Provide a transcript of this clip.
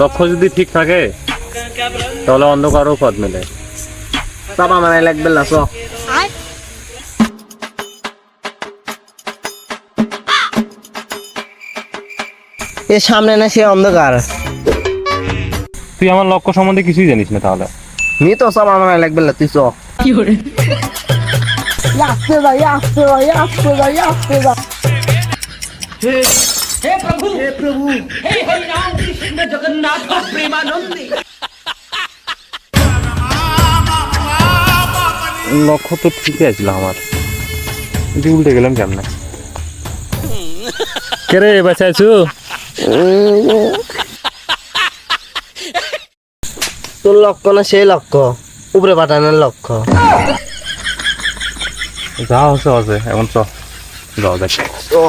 লক্ষ্য যদি ঠিক থাকে তাহলে অন্ধকারও পথ মেলে। চাপা মানে লাগবে না চ। এ সামনে না সে অন্ধকার। তুই আমার লক্ষ্য সম্বন্ধে কিছুই জানিস না তাহলে। মি তো চাপা মানে লাগবে না তুই চ। আসতে ভাই আসতে ভাই আসতে ভাই আসতে ভাই। हे प्रभु हे हरि राम कृष्ण जगन्नाथ प्रेमानंदी। লক্ষ্য তো ঠিকই আছিল আমার, কিন্তু উল্টে গেলাম কেমনে? কে রে বাঁচা আছো? তোর লক্ষ্য না সেই লক্ষ্য, উপরে পাঠানোর লক্ষ্য। যা হচ্ছে এখন চ, যাও দেখ। ও